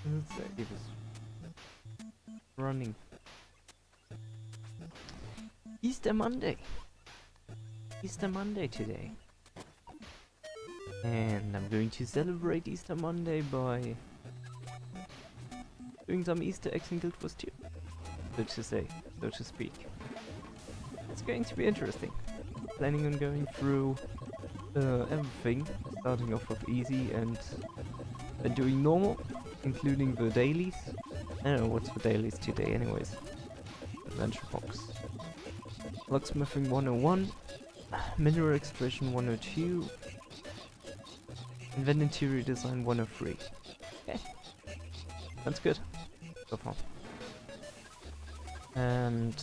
Let's say it was running. Easter Monday. Easter Monday today. And I'm going to celebrate Easter Monday by doing some Easter eggs in Guild Wars 2. So to say, so to speak. It's going to be interesting. Planning on going through everything, starting off with easy and doing normal, including the dailies. I don't know what's the dailies today anyways. Adventure box. Locksmithing 101, mineral extraction 102, and then interior design 103. Okay, that's good so far. And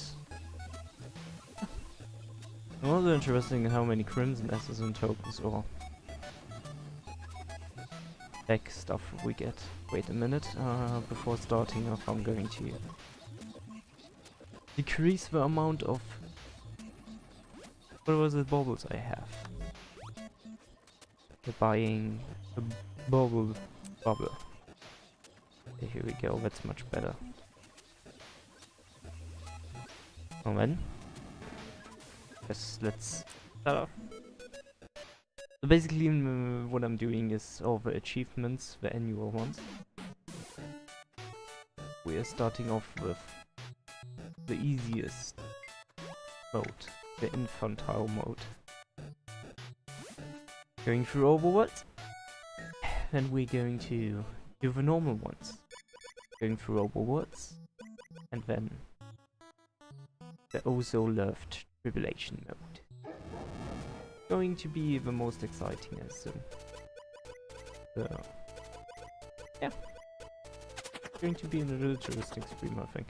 also interesting how many crimson asses and tokens or back stuff we get. Wait a minute, before starting off I'm going to decrease the amount of, what was it, baubles I have. We're buying a bubble. Okay, here we go, that's much better. And then, let's start off. So basically what I'm doing is all the achievements, the annual ones. We are starting off with the easiest mode, the Infantile Mode. Going through overworlds, then we're going to do the normal ones. Going through overworlds, and then the also loved Tribulation Mode. Going to be the most exciting, I assume. So, yeah. Going to be an interesting stream, I think.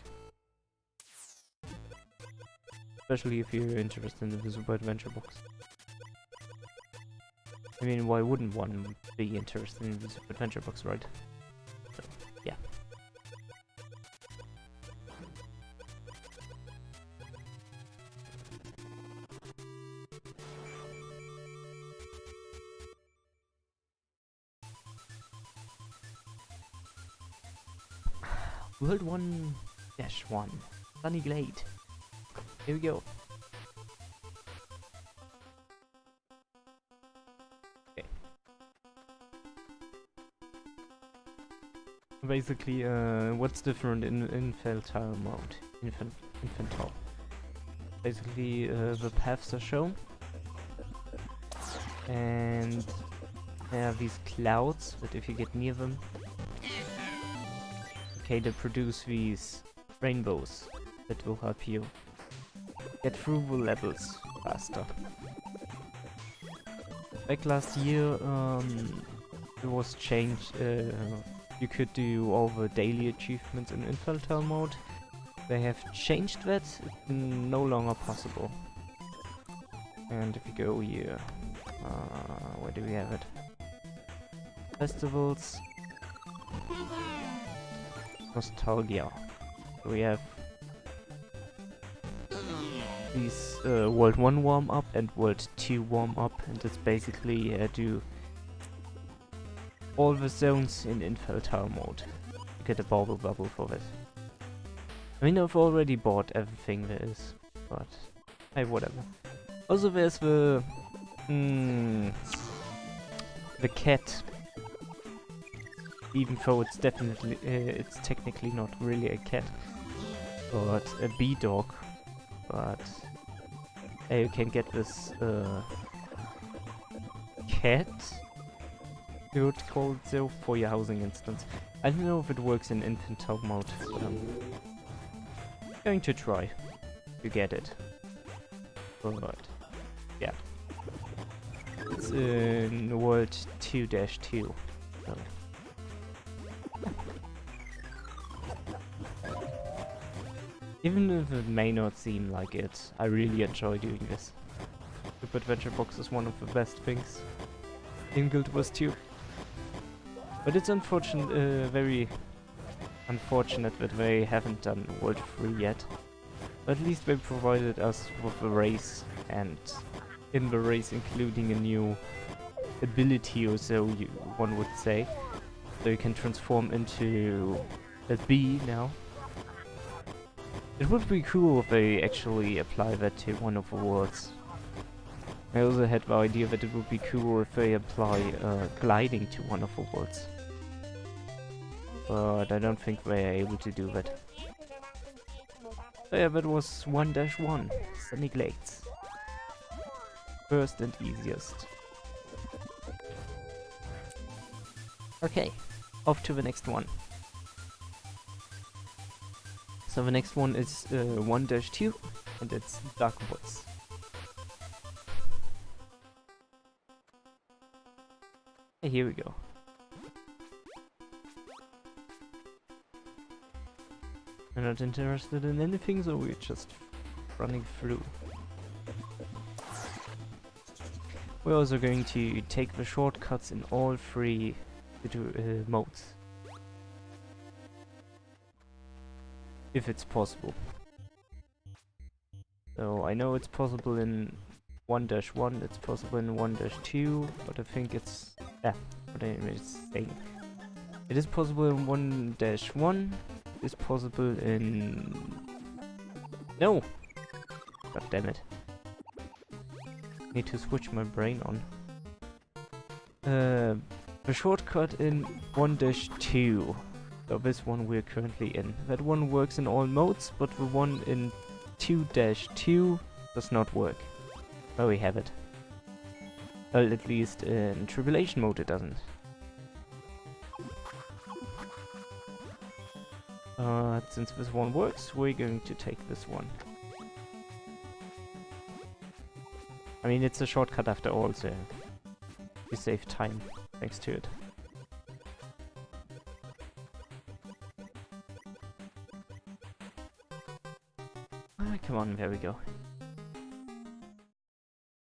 Especially if you're interested in the Super Adventure box. I mean, why wouldn't one be interested in the Super Adventure box, right? So, yeah. World 1-1. Sunny Glade. Here we go. Okay. Basically, what's different in Infantile Mode? Infantile. Basically, the paths are shown. And there are these clouds that if you get near them, okay, they produce these rainbows that will help you get through the levels faster. Back last year, it was changed. You could do all the daily achievements in Infantile Mode. They have changed that. It's no longer possible. And if you go here, where do we have it? Festivals. Nostalgia. We have these World 1 warm-up and World 2 warm-up, and it's basically do all the zones in Infantile Mode. You get a bubble for that. I mean, I've already bought everything there is, but hey, whatever. Also, there's the cat. Even though it's definitely, it's technically not really a cat, but a bee dog. But you can get this cat, you would call it so, for your housing instance. I don't know if it works in Infantile Mode, but I'm going to try to get it. But yeah, it's in World 2-2. So. Even if it may not seem like it, I really enjoy doing this. Super Adventure Box is one of the best things in Guild Wars 2. But it's unfortunate, very unfortunate that they haven't done World 3 yet. But at least they provided us with a race, and in the race including a new ability or so, one would say. So you can transform into a bee now. It would be cool if they actually apply that to one of the worlds. I also had the idea that it would be cool if they apply gliding to one of the worlds. But I don't think they are able to do that. So yeah, that was 1-1, Sunny Glades. First and easiest. Okay, off to the next one. So the next one is 1-2, and it's Dark Woods. Here we go. We're not interested in anything, so we're just running through. We're also going to take the shortcuts in all three modes. If it's possible. So I know it's possible in 1-1, it's possible in 1-2, but I think it's... yeah, what I'm saying. It is possible in 1-1, it's possible in... no! God damn it. Need to switch my brain on. The shortcut in 1-2. So this one we're currently in. That one works in all modes, but the one in 2-2 does not work. Well, we have it. Well, at least in Tribulation mode it doesn't. Since this one works, we're going to take this one. I mean, it's a shortcut after all, so we save time thanks to it. Ah, come on, there we go.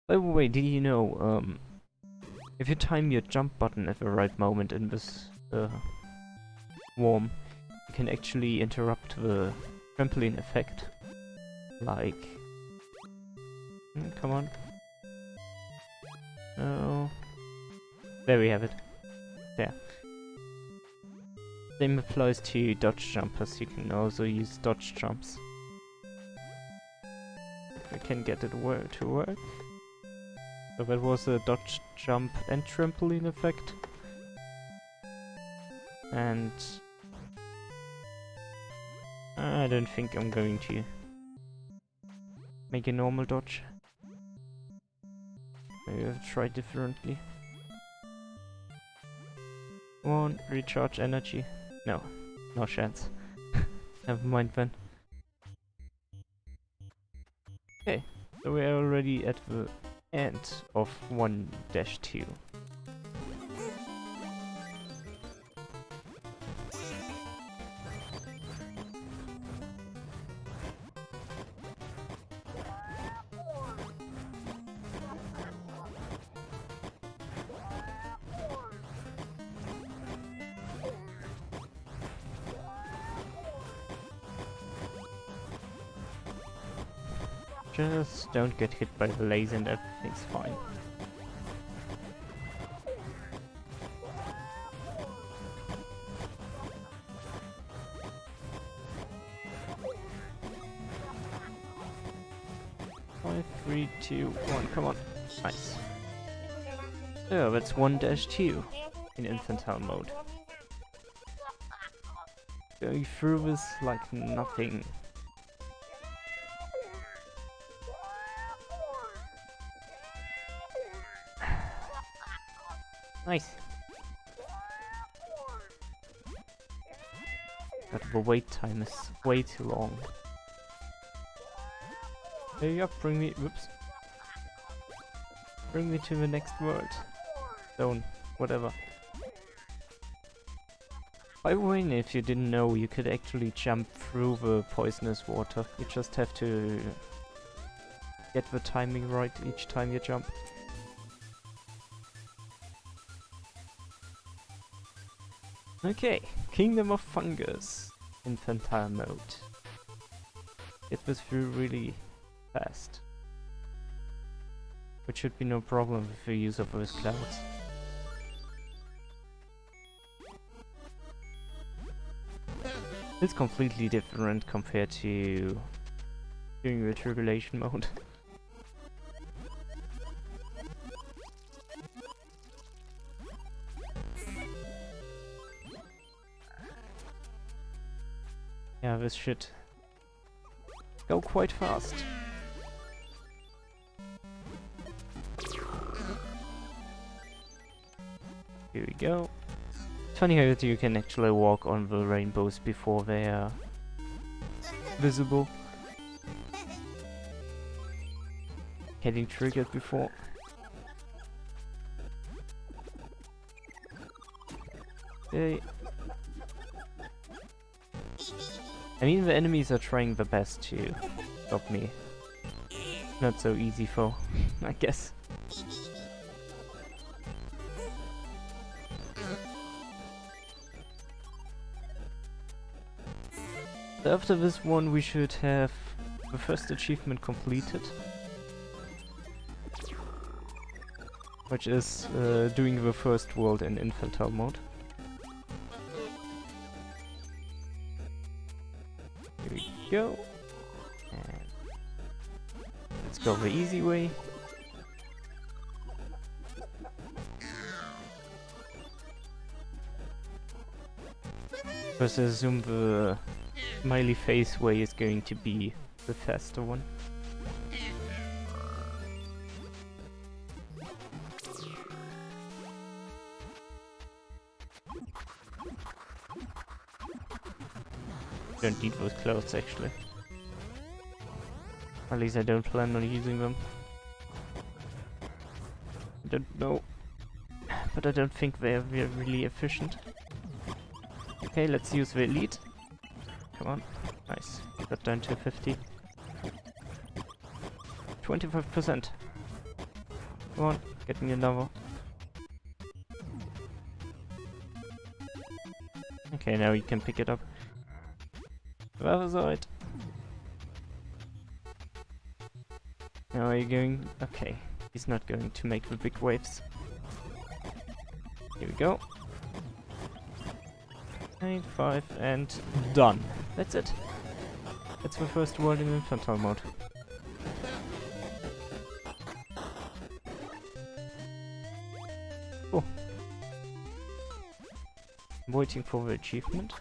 By the way, did you know, if you time your jump button at the right moment in this worm, you can actually interrupt the trampoline effect. Like... come on. Oh. There we have it. Yeah. Same applies to dodge jumpers, you can also use dodge jumps. We can get it to work. So that was a dodge jump and trampoline effect. And... I don't think I'm going to make a normal dodge. Maybe I'll try differently. Come on, recharge energy. No, no chance. Never mind then. Okay, so we're already at the end of 1-2. Just don't get hit by the laser and everything's fine. Five, 3, 2, 1, come on. Nice. So that's 1-2 in Infantile Mode. Going through this like nothing. Nice. But the wait time is way too long. Hurry up, bring me... whoops. Bring me to the next world. Zone. Whatever. By the way, if you didn't know, you could actually jump through the poisonous water. You just have to get the timing right each time you jump. Okay, Kingdom of Fungus, Infantile Mode. Get this through really fast. Which should be no problem with the use of those clouds. It's completely different compared to doing the tribulation mode. Yeah, this should go quite fast. Here we go. It's funny how you can actually walk on the rainbows before they are visible. Getting triggered before. Okay. I mean, the enemies are trying their best to stop me. Not so easy for, I guess. So after this one we should have the first achievement completed. Which is doing the first world in Infantile Mode. Here we go. And let's go the easy way. First I assume the smiley face way is going to be the faster one. Don't need those clothes actually. At least I don't plan on using them. I don't know. But I don't think they're really efficient. Okay, let's use the elite. Come on. Nice. Got down to 50. 25%. Come on, get me another. Okay, now you can pick it up. The other side. Now are you going? Okay, he's not going to make the big waves. Here we go. 9, 5, and done. That's it. That's the first world in Infantile Mode. Cool. I'm waiting for the achievement.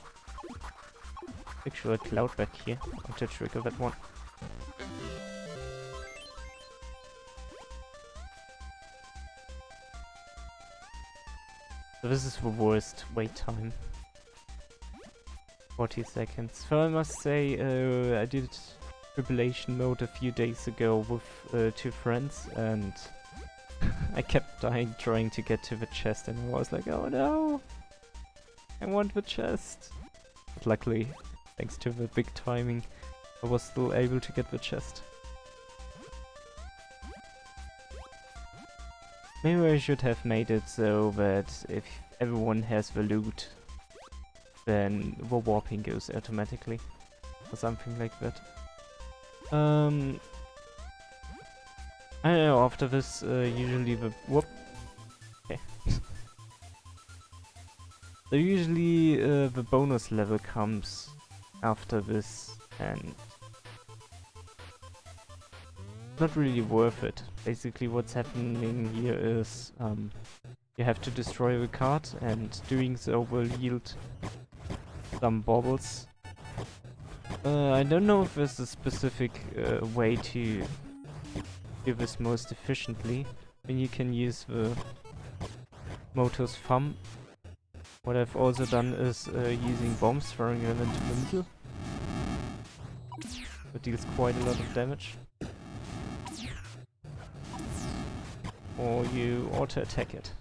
Actually, a cloud back here. I want to trigger that one. So this is the worst wait time. 40 seconds. So I must say, I did Tribulation Mode a few days ago with 2 friends, and I kept dying trying to get to the chest, and I was like, oh no! I want the chest! But luckily, thanks to the big timing, I was still able to get the chest. Maybe I should have made it so that if everyone has the loot, then the warping goes automatically, or something like that. I don't know, after this, usually the... Whoop! Okay. So usually the bonus level comes after this, and not really worth it. Basically what's happening here is you have to destroy the card, and doing so will yield some baubles. I don't know if there's a specific way to do this most efficiently. I mean, you can use the motor's thumb. What I've also done is using bombs, throwing them into the middle. That deals quite a lot of damage. Or you auto-attack it.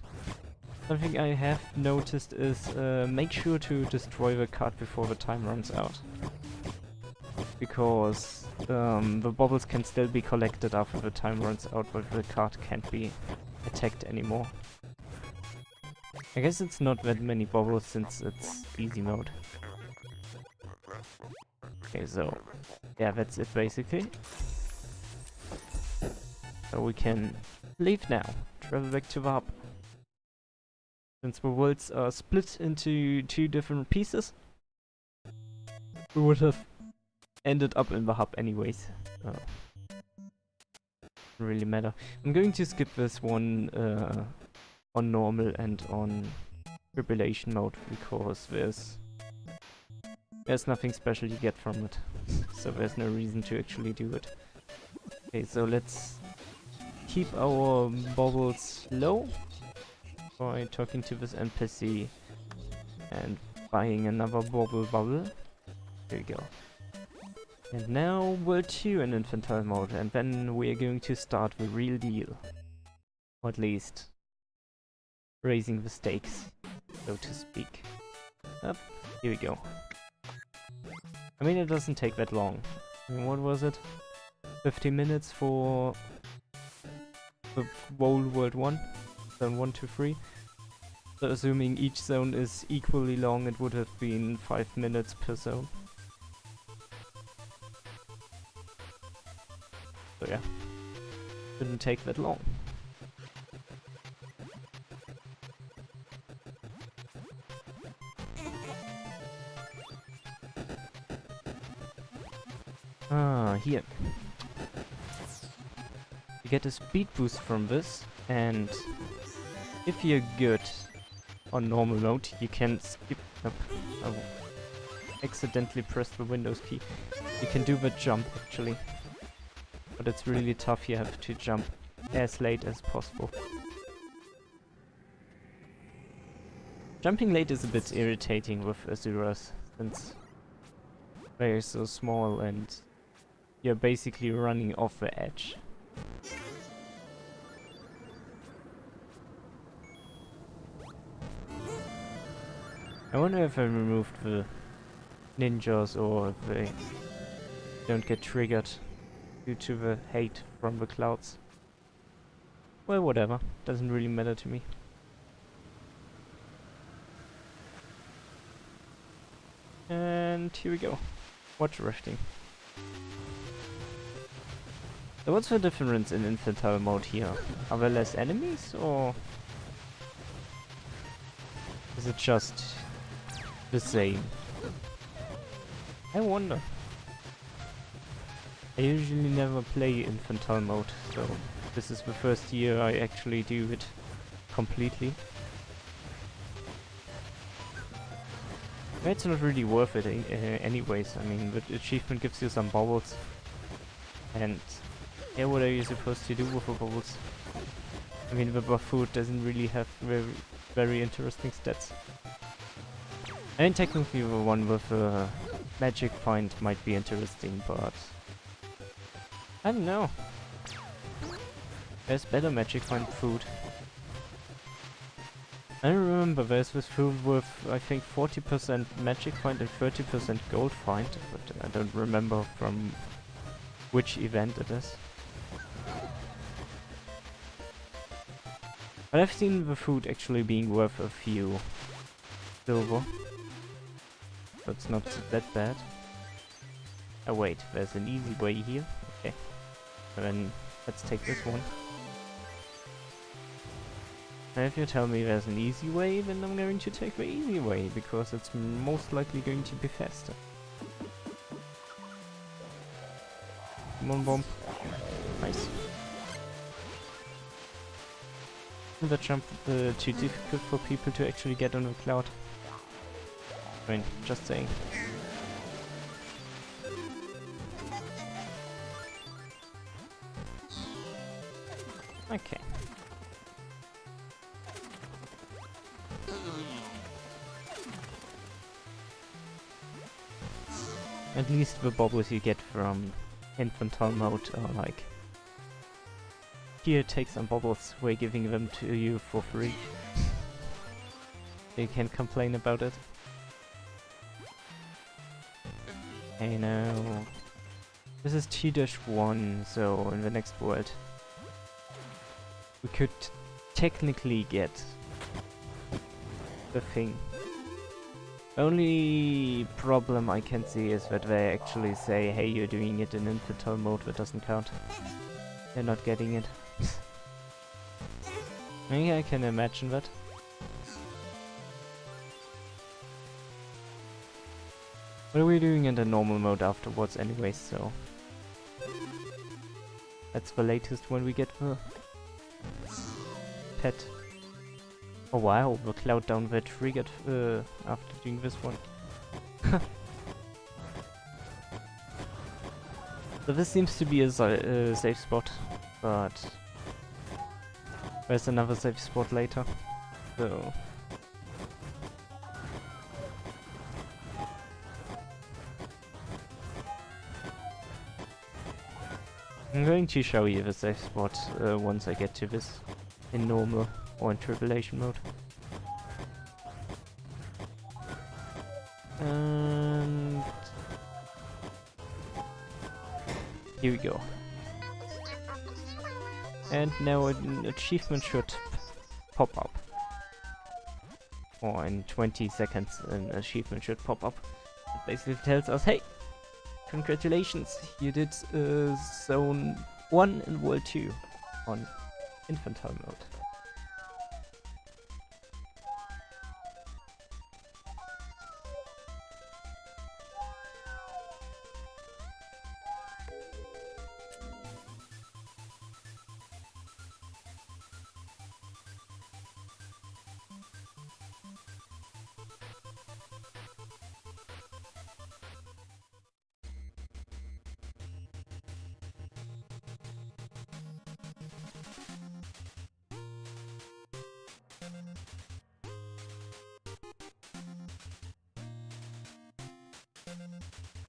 Something I have noticed is make sure to destroy the card before the time runs out. Because the baubles can still be collected after the time runs out, but the card can't be attacked anymore. I guess it's not that many baubles since it's easy mode. Okay, so yeah, that's it basically. So we can leave now, travel back to the hub. Since the worlds are split into 2 different pieces, we would have ended up in the hub anyways. Doesn't really matter. I'm going to skip this one on normal and on tribulation mode because there's nothing special you get from it. So there's no reason to actually do it. Okay, so let's keep our bubbles low by talking to this NPC and buying another bubble. There we go. And now World 2 in Infantile Mode, and then we are going to start the real deal. Or at least raising the stakes, so to speak. Up, here we go. I mean, it doesn't take that long. I mean, what was it? 50 minutes for the whole World 1? Zone 1 to 3? So assuming each zone is equally long, it would have been 5 minutes per zone. So yeah, didn't take that long. Ah, here. You get a speed boost from this, and if you're good on normal mode, you can skip up. I accidentally pressed the Windows key. You can do the jump actually. But it's really tough, you have to jump as late as possible. Jumping late is a bit irritating with Azuras, since they're so small and you're basically running off the edge. I wonder if I removed the ninjas or if they don't get triggered due to the hate from the clouds. Well, whatever. Doesn't really matter to me. And here we go. Watch rafting. So what's the difference in Infantile Mode here? Are there less enemies, or is it just the same? I wonder. I usually never play Infantile Mode, so this is the first year I actually do it completely. It's not really worth it anyways. I mean, the achievement gives you some bubbles. And yeah, what are you supposed to do with the bubbles? I mean, the buff food doesn't really have very interesting stats. I mean, technically the one with magic find might be interesting, but I don't know. There's better magic find food. I remember there's this food with, I think, 40% magic find and 30% gold find, but I don't remember from which event it is. But I've seen the food actually being worth a few silver. So it's not that bad. Oh wait, there's an easy way here. Okay. Then let's take this one. And if you tell me there's an easy way, then I'm going to take the easy way, because it's most likely going to be faster. Come on, bomb. Nice. Isn't that jump too difficult for people to actually get on the cloud? I mean, just saying. Okay. At least the bubbles you get from Infantile Mode are like, here, take some bubbles, we're giving them to you for free. You can't complain about it. I know. This is T-1, so in the next world we could technically get the thing. Only problem I can see is that they actually say, hey, you're doing it in Infantile Mode, that doesn't count. They're not getting it. Maybe I can imagine that. What are we doing in the normal mode afterwards anyway, so... That's the latest when we get the... pet. Oh wow, the cloud down that triggered after doing this one. So this seems to be a safe spot, but... There's another safe spot later, so... I'm going to show you the safe spot once I get to this in normal or in tribulation mode. And... here we go. And now an achievement should pop up. Or in 20 seconds an achievement should pop up. It basically tells us, hey! Congratulations, you did Zone 1 and World 2 on Infantile Mode.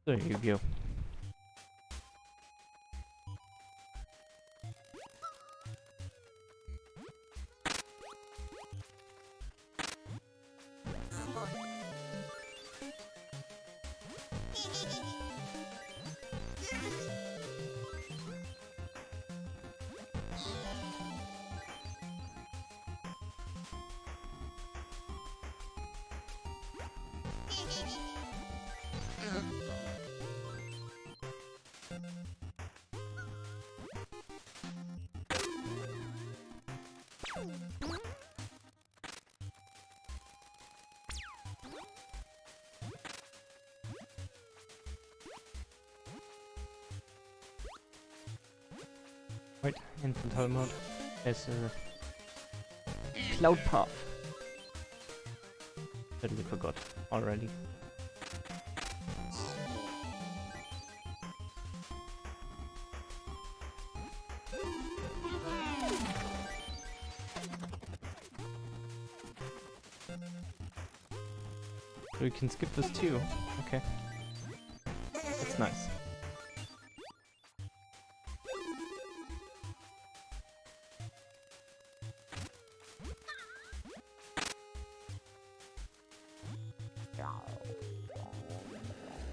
There you go. Right, Infantile Mode has a cloud path. Totally forgot already. So we can skip this too. Okay. That's nice.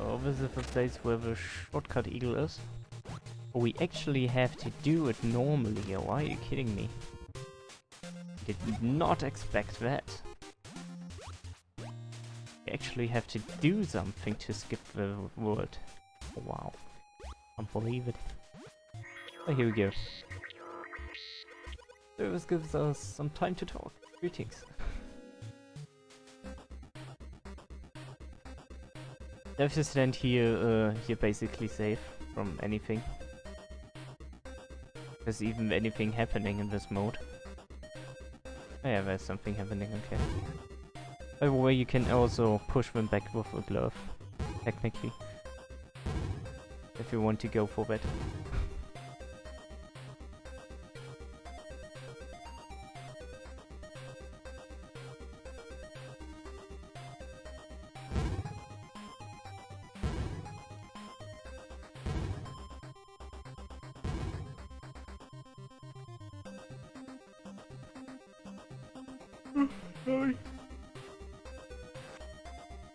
Oh, this is the place where the shortcut eagle is. Oh, we actually have to do it normally. Oh, are you kidding me? Did not expect that. We actually have to do something to skip the world. Oh, wow. Can't believe it. Oh, here we go. So this gives us some time to talk. Greetings. If you stand here, you're basically safe from anything. There's even anything happening in this mode. Oh yeah, there's something happening, okay. By the way, you can also push them back with a glove, technically. If you want to go for that.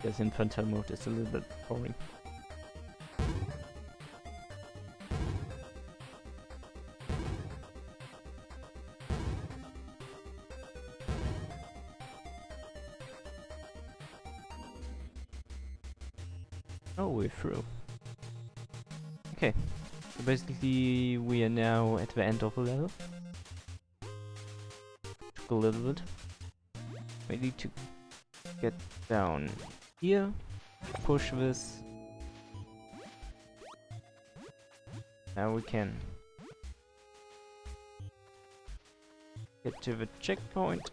Yes, Infantile Mode is a little bit boring. Oh, we're through. Okay, so basically we are now at the end of the level. Took a little bit. We need to get down here, push this Now we can get to the checkpoint.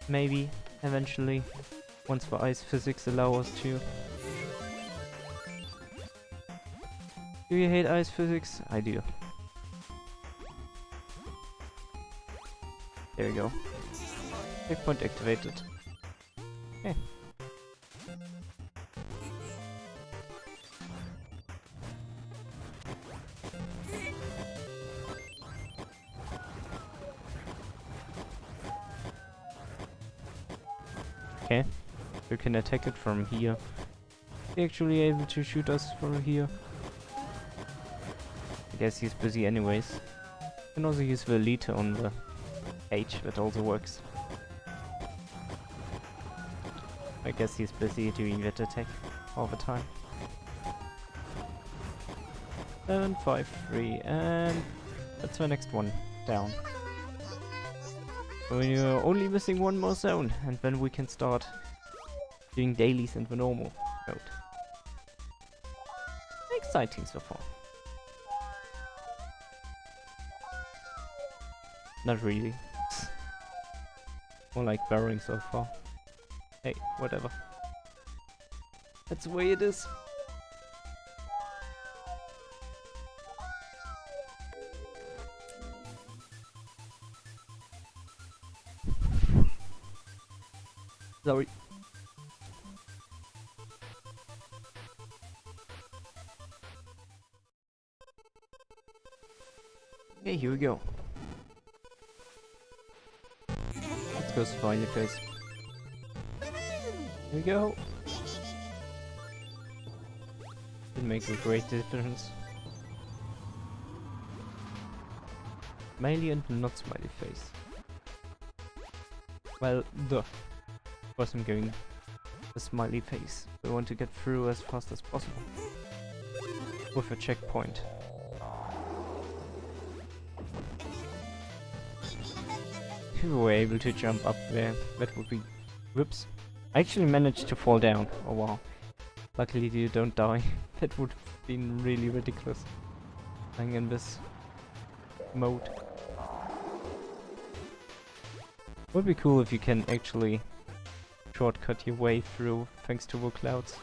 Maybe, eventually, once the ice physics allow us to. Do you hate ice physics? I do. There we go. Checkpoint activated. Okay. Okay. We can attack it from here. He's actually able to shoot us from here. I guess he's busy anyways. You can also use the leader on the H, that also works. I guess he's busy doing that attack all the time. 7, 5, 3, and that's the next one down. So we're only missing one more zone, and then we can start doing dailies in the normal mode. Exciting so far. Not really. More like boring so far. Hey, whatever. That's the way it is. Sorry. Okay, here we go. Let's go smiley face. Here we go. It makes a great difference. Smiley and not smiley face. Well, of course I'm going the smiley face. We want to get through as fast as possible. With a checkpoint. If we were able to jump up there, that would be... Whoops. I actually managed to fall down. Oh wow. Luckily you don't die. That would have been really ridiculous. Playing in this mode. Would be cool if you can actually shortcut your way through thanks to the clouds.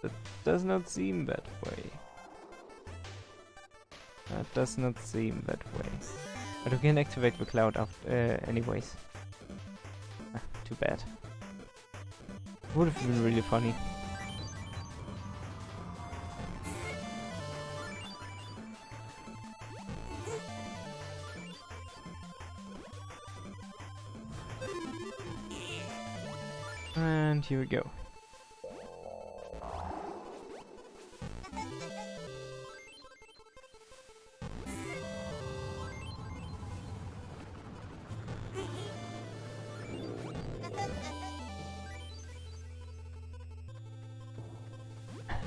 That does not seem that way. That does not seem that way. But we can activate the cloud anyways. Ah, too bad. Would have been really funny. And here we go.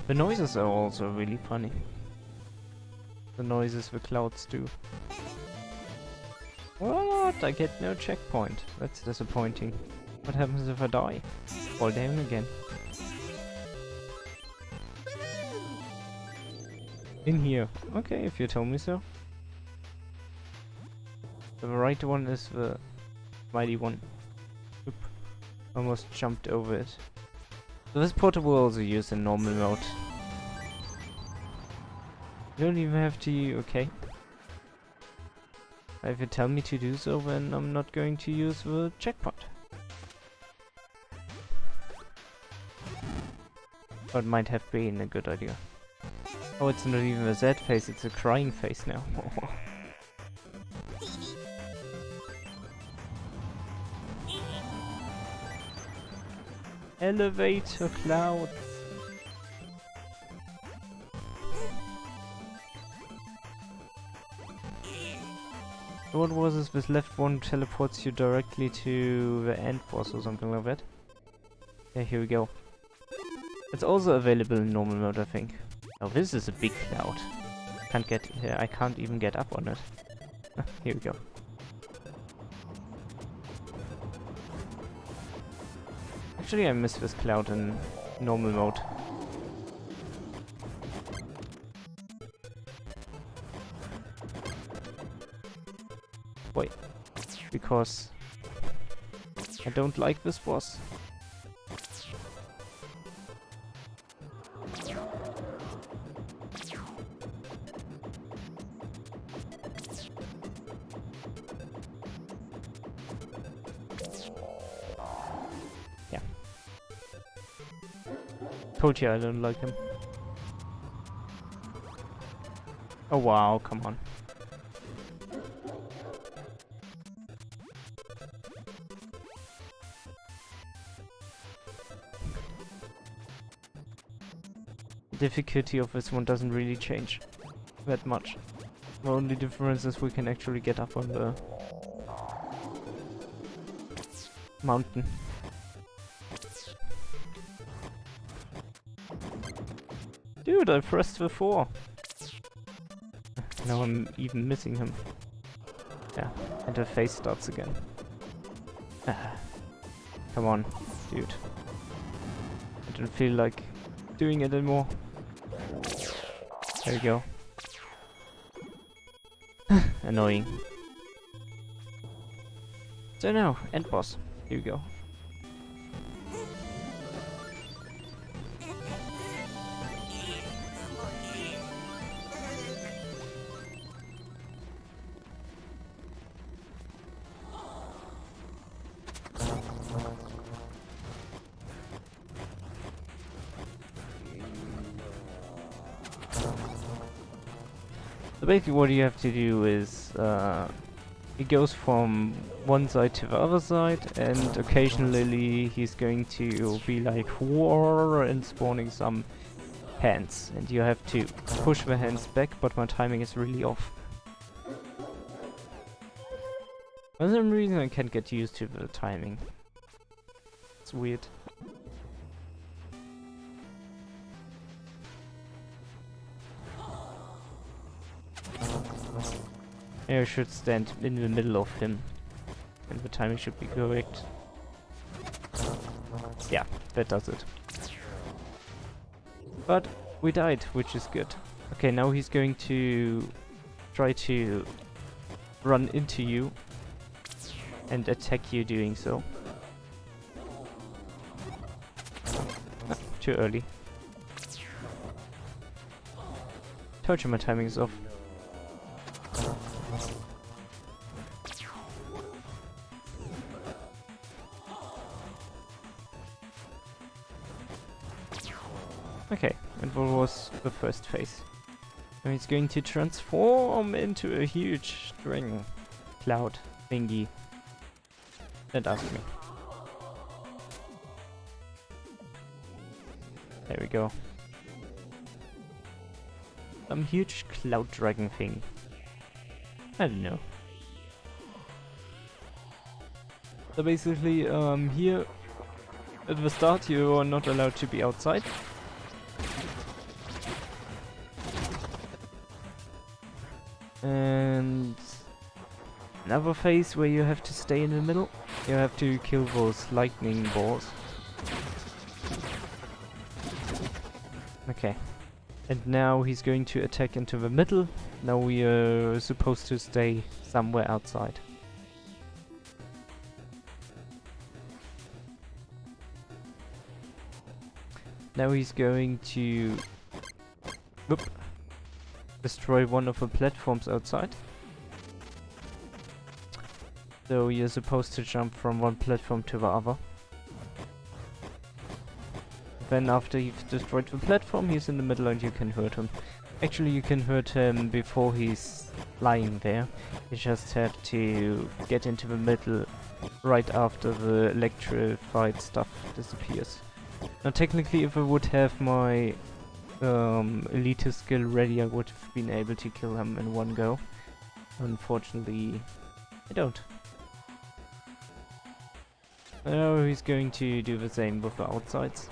The noises are also really funny. The noises the clouds do. What? I get no checkpoint. That's disappointing. What happens if I die? Fall down again. In here. Okay, if you tell me so. The right one is the mighty one. Oop. Almost jumped over it. So this portable also used in normal mode. You don't even have to... okay. If you tell me to do so, then I'm not going to use the checkpoint. But might have been a good idea. Oh, it's not even a sad face, it's a crying face now. Elevator clouds. So what was this? This left one teleports you directly to the end boss or something like that. Yeah, here we go. It's also available in normal mode, I think. Oh, this is a big cloud. I can't even get up on it. Here we go. Actually, I miss this cloud in normal mode. Why? Because I don't like this boss. Yeah. Told you I don't like him. Oh wow, come on. The difficulty of this one doesn't really change that much. The only difference is we can actually get up on the mountain. Dude, I pressed the 4. Now I'm even missing him. Yeah, and the face starts again. Come on, dude. I don't feel like doing it anymore. There we go. Annoying. So now, end boss. Here we go. So basically what you have to do is, he goes from one side to the other side, and occasionally he's going to be like war and spawning some hands, and you have to push the hands back, but my timing is really off. For some reason I can't get used to the timing. It's weird. I should stand in the middle of him, and the timing should be correct. Yeah, that does it. But we died, which is good. Okay, now he's going to try to run into you and attack you doing so. Ah, too early. Told you my timing is off. Okay, and what was the first phase? Now he's going to transform into a huge string cloud thingy. Don't ask me. There we go. Some huge cloud dragon thing. I don't know. So basically, here at the start you are not allowed to be outside. And another phase where you have to stay in the middle. You have to kill those lightning balls. Okay. And now he's going to attack into the middle. Now we are supposed to stay somewhere outside. Now he's going to destroy one of the platforms outside. So you're supposed to jump from one platform to the other. Then after you've destroyed the platform, he's in the middle and you can hurt him. Actually, you can hurt him before he's lying there. You just have to get into the middle right after the electrified stuff disappears. Now technically, if I would have my elite skill ready, I would have been able to kill him in one go. Unfortunately, I don't. Now he's going to do the same with the outsides.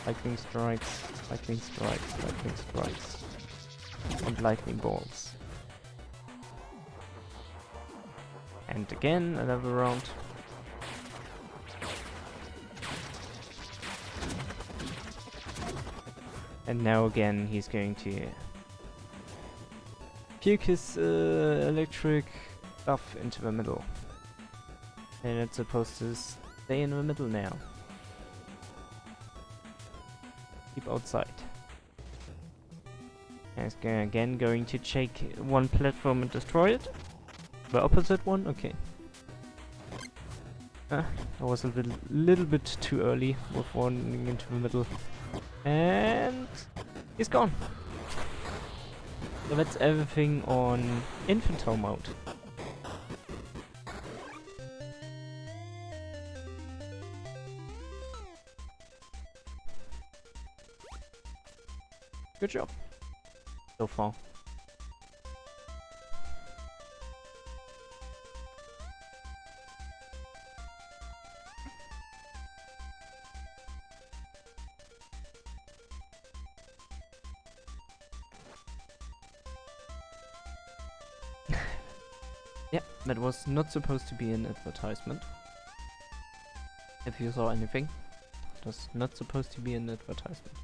Lightning strikes, lightning strikes, lightning strikes, and lightning balls. And again, another round. And now again he's going to puke his electric stuff into the middle. And it's supposed to stay in the middle now. Keep outside. And it's again going to take one platform and destroy it. The opposite one? Okay. I was a little bit too early with running into the middle. And he's gone. So that's everything on Infantile Mode. Good job so far. Yep, that was not supposed to be an advertisement. If you saw anything, it was not supposed to be an advertisement.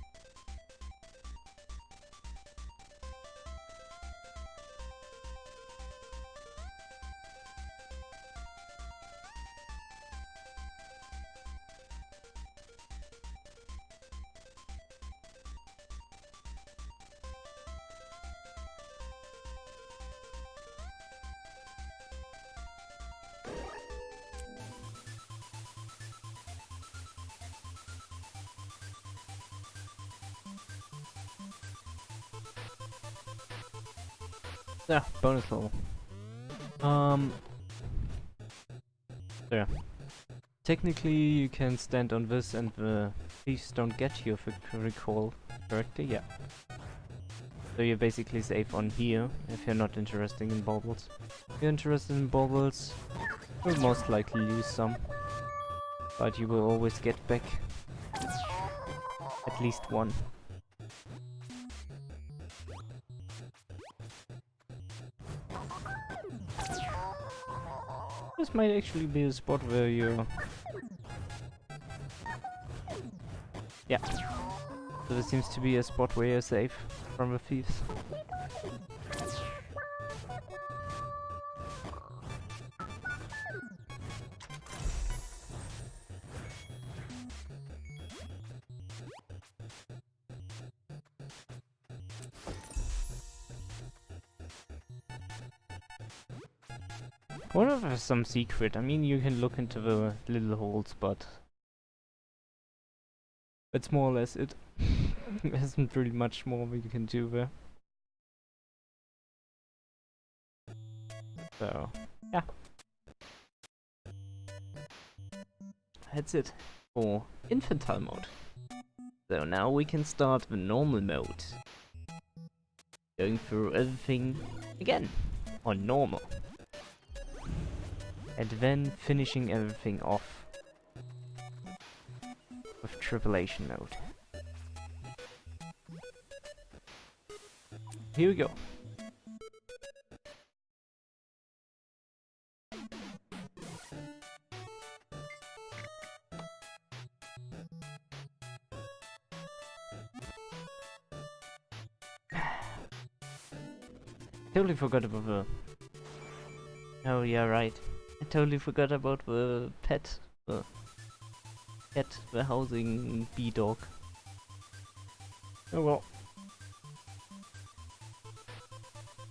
Yeah, bonus level. There. Technically, you can stand on this and the thieves don't get you, if I recall correctly. Yeah. So you're basically safe on here if you're not interested in baubles. If you're interested in baubles, you'll most likely lose some, but you will always get back at least one. This might actually be a spot where you're... Yeah. So this seems to be a spot where you're safe from the thieves. What if there's some secret? I mean, you can look into the little holes, but that's more or less it. There isn't really much more you can do there. So, yeah. That's it for Infantile Mode. So now we can start the normal mode. Going through everything again on normal. And then finishing everything off with Tribulation Mode. Here we go. Totally forgot about the... Oh yeah, right. I totally forgot about the pet. The cat, the housing bee dog. Oh well.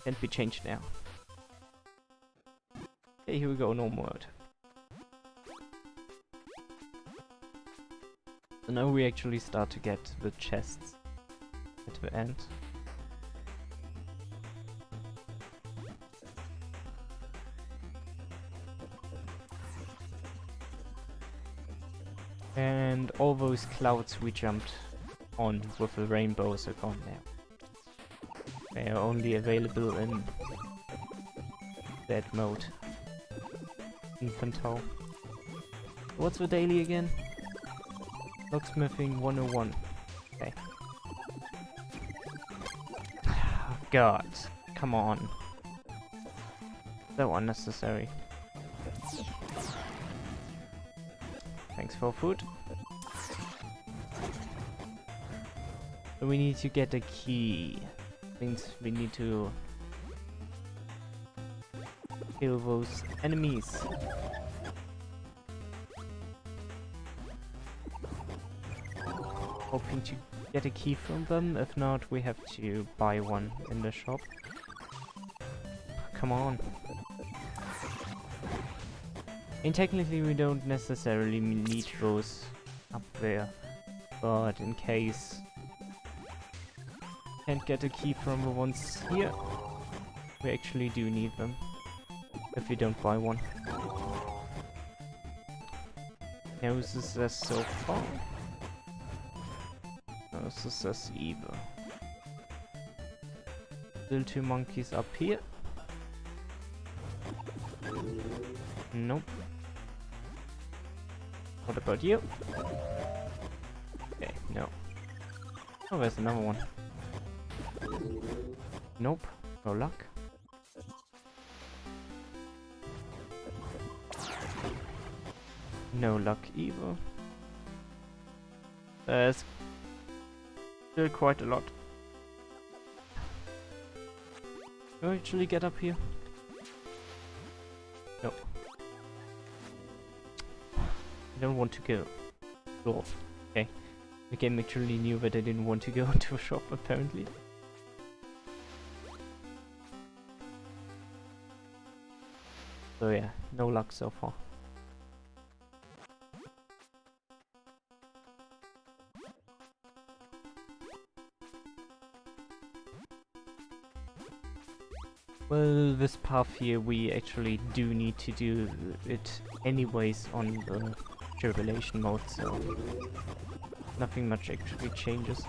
Can't be changed now. Okay, here we go, normal mode. So now we actually start to get the chests at the end. And all those clouds we jumped on with the rainbows are gone now. They are only available in that mode. Infantile. What's the daily again? Locksmithing 101. Okay. God, come on. So unnecessary. Thanks for food. So we need to get a key. Means we need to kill those enemies. Hoping to get a key from them. If not, we have to buy one in the shop. Come on. And technically we don't necessarily need those up there, but in case can't get a key from the ones here, we actually do need them if we don't buy one. No success so far. No success either. Still 2 monkeys up here. Nope. What about you? Okay, no. Oh, there's another one. Nope, no luck. No luck either. There's still quite a lot. Can I actually get up here? No. I don't want to go north. Okay. The game actually knew that I didn't want to go into a shop, apparently. So yeah, no luck so far. Well, this path here, we actually do need to do it anyways on the Tribulation mode, so nothing much actually changes.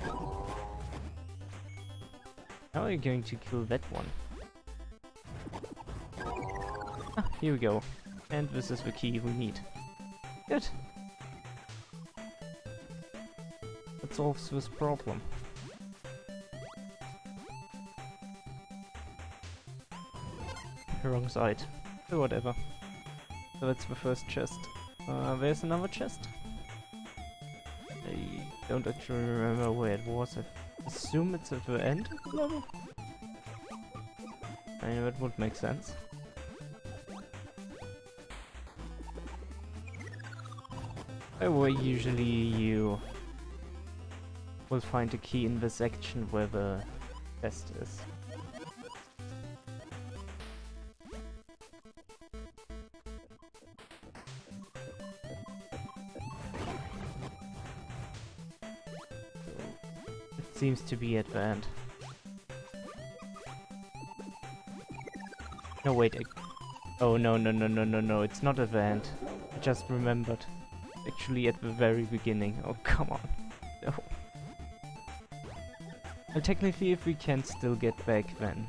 How are you going to kill that one? Ah, here we go. And this is the key we need. Good. That solves this problem. Wrong side. So whatever. So that's the first chest. There's another chest. I don't actually remember where it was. I assume it's at the end of the level. I mean, that would make sense. Where usually you will find a key in the section where the chest is. Seems to be at the end. No, wait. Oh, no, it's not at the end. I just remembered. Actually at the very beginning. Oh, come on. No. Well, technically, if we can still get back, then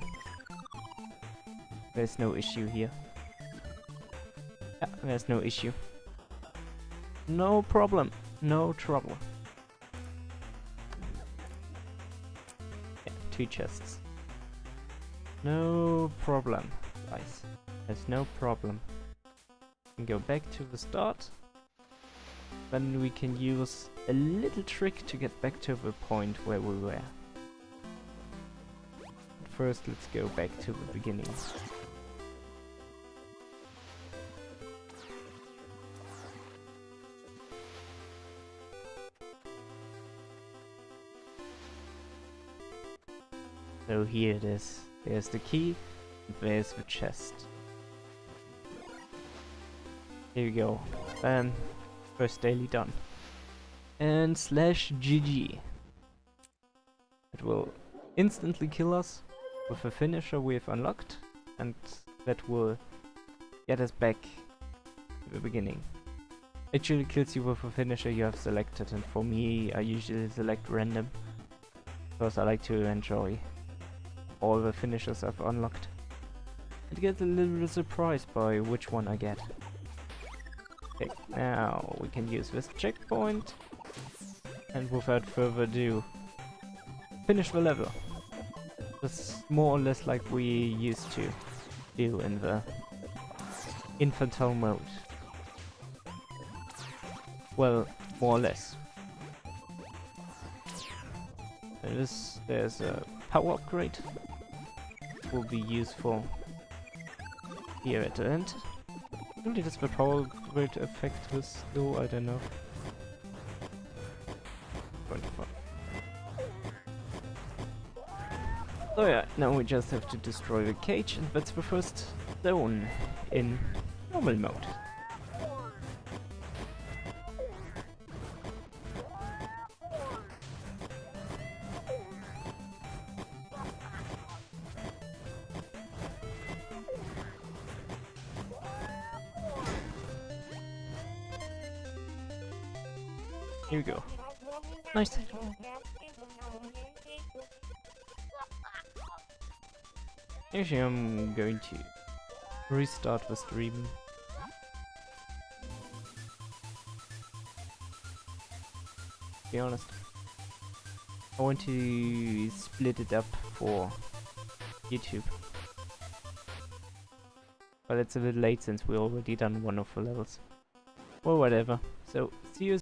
there's no issue here. Yeah, there's no issue. No problem. No trouble. 2 chests. No problem, guys. There's no problem. We can go back to the start. Then we can use a little trick to get back to the point where we were. But first, let's go back to the beginning. So here it is. There's the key, and there's the chest. Here we go. First daily done. And /GG. It will instantly kill us with a finisher we have unlocked, and that will get us back to the beginning. Actually kills you with a finisher you have selected, and for me I usually select random, because I like to enjoy all the finishers I've unlocked and get a little bit surprised by which one I get. Okay, now we can use this checkpoint and without further ado finish the level. That's more or less like we used to do in the Infantile Mode. Well, more or less. There's a power upgrade. Will be useful here at the end. Maybe this the power grid effect was still, I don't know. 25. So yeah, now we just have to destroy the cage, and that's the first zone in normal mode. Here we go. Nice. Actually, I'm going to restart the stream. Be honest. I want to split it up for YouTube. But it's a bit late since we already done one of the levels. Or whatever. So, see you